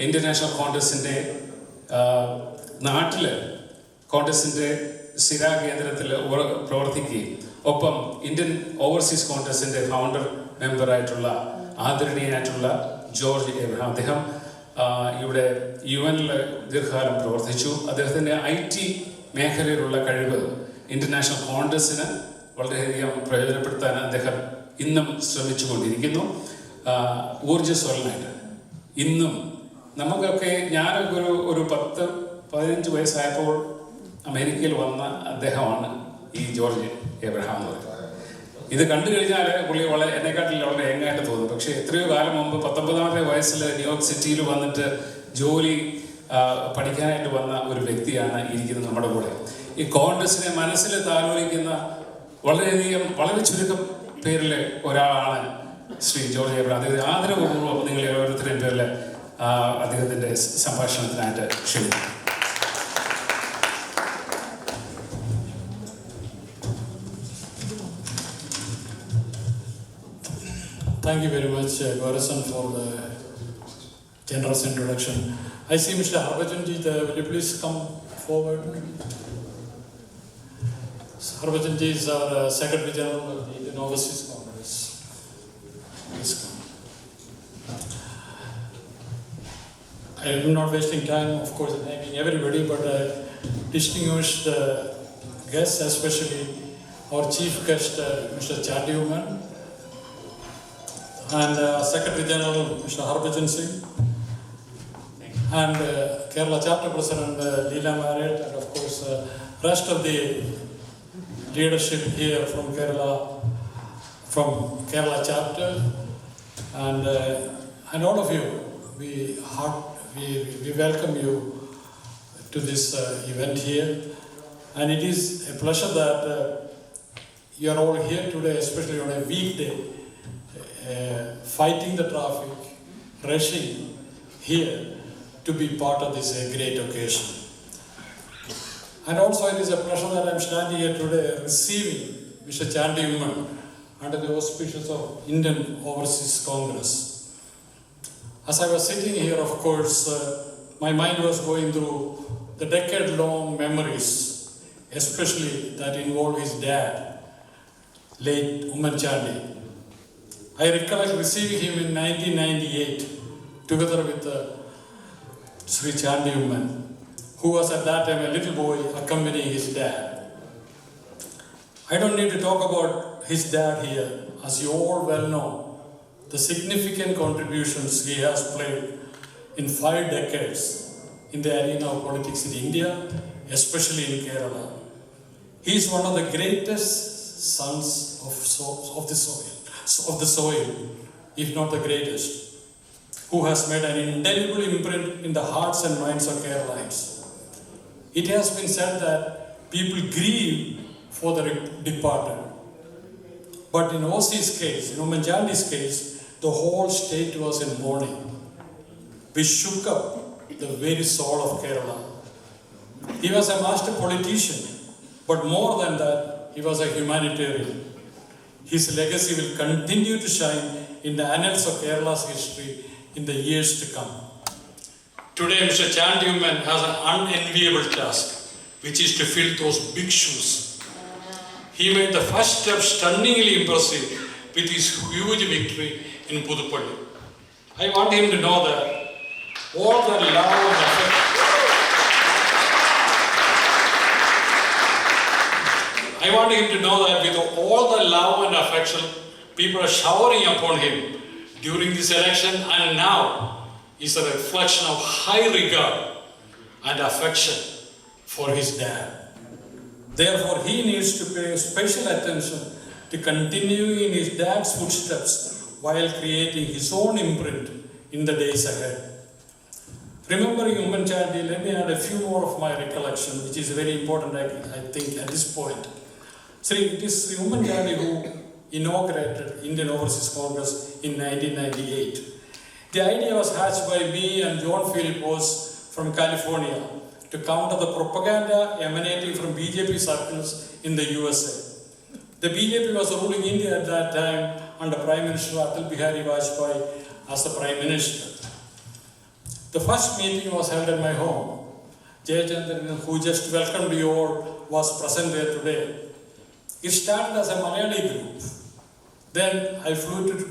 International കോൺഗ്രസിൻ്റെ നാട്ടിൽ കോൺഗ്രസിൻ്റെ സ്ഥിര കേന്ദ്രത്തിൽ പ്രവർത്തിക്കുകയും ഒപ്പം ഇന്ത്യൻ ഓവർസീസ് കോൺഗ്രസിൻ്റെ ഫൗണ്ടർ മെമ്പറായിട്ടുള്ള ആദരണീയനായിട്ടുള്ള ജോർജ് എബ്രഹാം, അദ്ദേഹം ഇവിടെ UN ദീർഘകാലം പ്രവർത്തിച്ചു. അദ്ദേഹത്തിൻ്റെ IT മേഖലയിലുള്ള കഴിവ് ഇന്റർനാഷണൽ കോൺഗ്രസിന് വളരെയധികം പ്രയോജനപ്പെടുത്താൻ അദ്ദേഹം ഇന്നും ശ്രമിച്ചുകൊണ്ടിരിക്കുന്നു. ഊർജ്ജസ്വലനായിട്ട് ഇന്നും നമുക്കൊക്കെ ഞാനൊക്കെ ഒരു 10-15 വയസ്സായപ്പോൾ അമേരിക്കയിൽ വന്ന അദ്ദേഹമാണ് ഈ ജോർജ് എബ്രഹാം എന്ന് പറയുന്നത്. ഇത് കണ്ടു കഴിഞ്ഞാൽ പുള്ളി എന്നെക്കാട്ടിൽ വളരെ യങ്ങായിട്ട് തോന്നും. പക്ഷേ എത്രയോ കാലം മുമ്പ് 19ാമത്തെ വയസ്സിൽ ന്യൂയോർക്ക് സിറ്റിയിൽ വന്നിട്ട് ജോലി പഠിക്കാനായിട്ട് വന്ന ഒരു വ്യക്തിയാണ് ഇരിക്കുന്നത് നമ്മുടെ കൂടെ. ഈ കോൺഗ്രസിനെ മനസ്സിൽ താലോലിക്കുന്ന വളരെ ചുരുക്കം പേരിൽ ഒരാളാണ് ശ്രീ ജോർജ് എബ്രഹാം. അദ്ദേഹത്തെ ആദരപൂർവ്വം നിങ്ങൾ ഓരോരുത്തരുടെയും പേരിൽ അദ്ദേഹത്തിൻ്റെ സംഭാഷണത്തിനായിട്ട് ക്ഷണിക്കുന്നു. Thank you very much, Gaurasan, for the generous introduction. I see Mr. Harbhajanji, will you please come forward? Harbhajanji is our Secretary General of the Indian Overseas Congress. Please come. I am not wasting time, of course, naming everybody, but distinguished guests, especially our chief guest, Mr. Chandy Oommen, and Secretary General Mr. Harbhajan Singh, and Kerala Chapter President Leela Marriott, and of course rest of the leadership here from Kerala Chapter, and all of you. We welcome you to this event here, and it is a pleasure that you are all here today, especially on a weekday. Fighting the traffic, rushing here to be part of this great occasion. And also it is a pleasure that I am standing here today receiving Mr. Chandy Oommen under the auspices of Indian Overseas Congress. As I was sitting here, of course, my mind was going through the decade-long memories, especially that involved his dad, late Oommen Chandy. I recollect receiving him in 1998 together with Sri Chandy Oommen, who was at that time a little boy accompanying his dad. I don't need to talk about his dad here, as you all well know the significant contributions he has played in 5 decades in the arena of politics in India, especially in Kerala. He is one of the greatest sons of the soil, if not the greatest, who has made an indelible imprint in the hearts and minds of Keralites. It has been said that people grieve for the departed. But in OC's case, in Oommen Chandy's case, the whole state was in mourning. We shook up the very soul of Kerala. He was a master politician, but more than that, he was a humanitarian. His legacy will continue to shine in the annals of Kerala's history in the years to come. Today, Mr. Chandy Oommen has an unenviable task, which is to fill those big shoes. He made the first step stunningly impressive with his huge victory in Puduppally. I want him to know that all the love and affection with all the love and affection people are showering upon him during this election and now is a reflection of high regard and affection for his dad. Therefore, he needs to pay special attention to continuing in his dad's footsteps while creating his own imprint in the days ahead. Remembering Oommen Chandy, let me add a few more of my recollection, which is very important, I think, at this point. It is Oommen Chandy who inaugurated Indian Overseas Congress in 1998. The idea was hatched by me and John Philip Bose from California to counter the propaganda emanating from BJP circles in the USA. The BJP was ruling India at that time under Prime Minister Atal Bihari Vajpayee as the Prime Minister. The first meeting was held at my home. Jayachandran, who just welcomed you all, was present there today. It started as a Malayali group. Then I flew to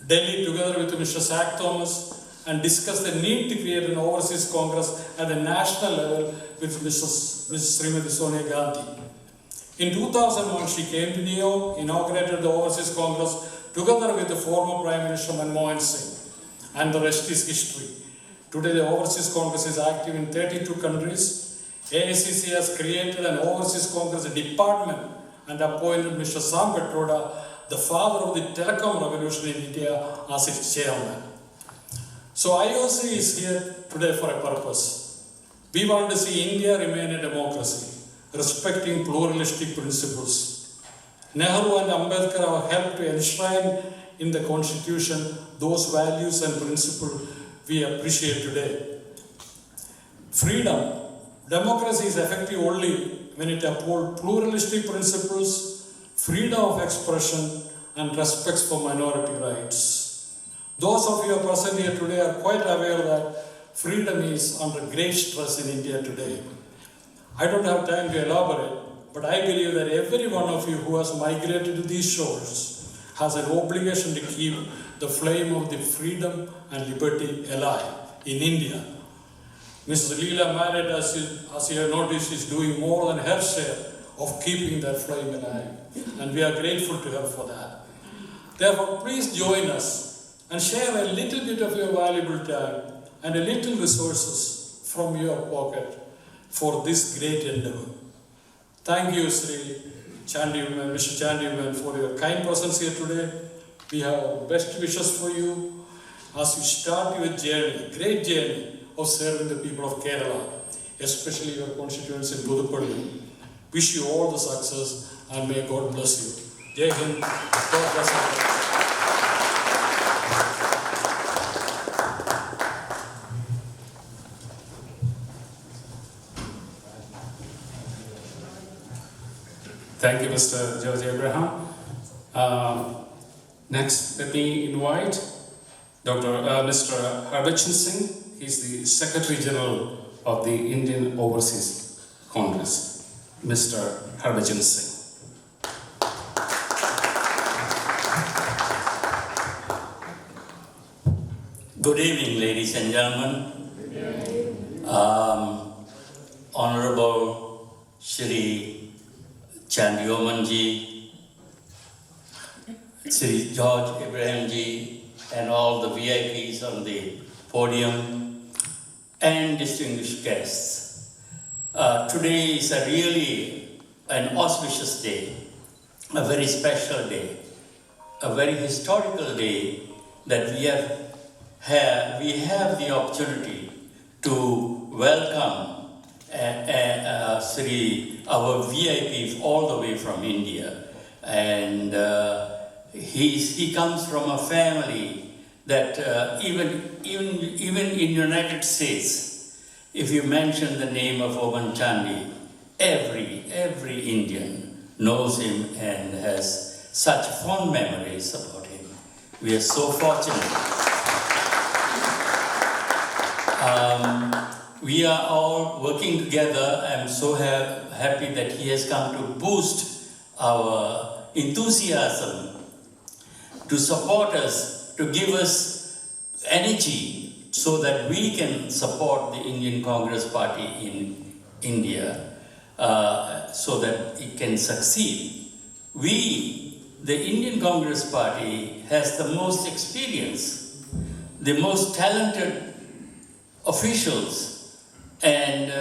Delhi together with Mr. Zach Thomas and discussed the need to create an overseas congress at the national level with Mrs. Srimati Sonia Gandhi. In 2001, she came to New York, inaugurated the overseas congress together with the former Prime Minister Manmohan Singh, and the rest is history. Today, the overseas congress is active in 32 countries. AICC has created an overseas congress department and appointed Mr. Sam Petroda, the father of the telecom revolution in India, as its chairman. So IOC is here today for a purpose. We want to see India remain a democracy, respecting pluralistic principles. Nehru and Ambedkar have helped to enshrine in the constitution those values and principles we appreciate today. Freedom. Democracy is effective only when it upholds pluralistic principles, freedom of expression, and respect for minority rights. Those of you who are present here today are quite aware that freedom is under great stress in India today. I don't have time to elaborate, but I believe that every one of you who has migrated to these shores has an obligation to keep the flame of the freedom and liberty alive in India. Mrs. Leela Marriott, as you have noticed, is doing more than her share of keeping that flame alive, and we are grateful to her for that. Therefore, please join us and share a little bit of your valuable time and a little resources from your pocket for this great endeavor. Thank you, Sri Chandy Oommen, Mr. Chandy Oommen, for your kind presence here today. We have our best wishes for you as you start your journey, great journey of serving the people of Kerala, especially your constituents in Puducherry. Wish you all the success and may God bless you. Jai Hind. God bless you. Thank you, Mr. George Abraham. Next, let me invite Mr. Harbachan Singh. He's the Secretary General of the Indian Overseas Congress. Mr. Harbachan Singh. Good evening, ladies and gentlemen. Honorable Shri Chandy Oommen ji, Shri George Abraham ji, and all the VIPs on the podium, and distinguished guests. Today is a really an auspicious day, a very special day, a very historical day that we have the opportunity to welcome our VIP all the way from India, and he comes from a family that even in United States, if you mention the name of Oommen Chandy, every Indian knows him and has such fond memories about him. We are so fortunate. We are all working together. I'm so happy that he has come to boost our enthusiasm, to support us, to give us energy so that we can support the Indian Congress Party in India so that it can succeed. We, the Indian Congress Party, has the most experience, the most talented officials, and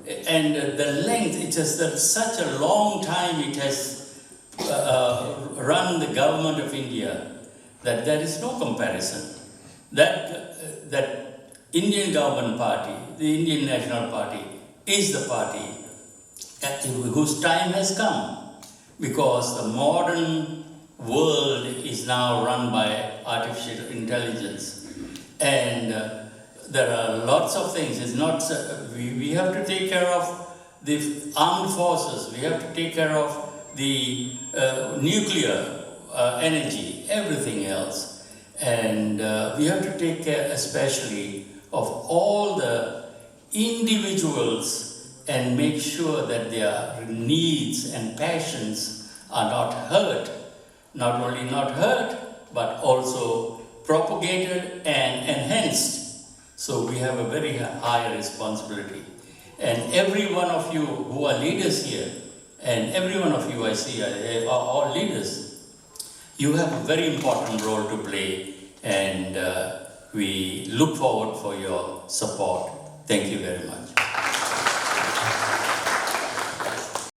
the length, it has such a long time it has run the government of India that there is no comparison. That Indian government party, the Indian National Party, is the party whose time has come, because the modern world is now run by artificial intelligence, and there are lots of things. It's not we have to take care of the armed forces. We have to take care of the nuclear energy, everything else, and we have to take care especially of all the individuals and make sure that their needs and passions are not hurt. Not only not hurt, but also propagated and enhanced. So we have a very high responsibility. And every one of you who are leaders here, and every one of you I see are all leaders, you have a very important role to play, and we look forward for your support. Thank you very much.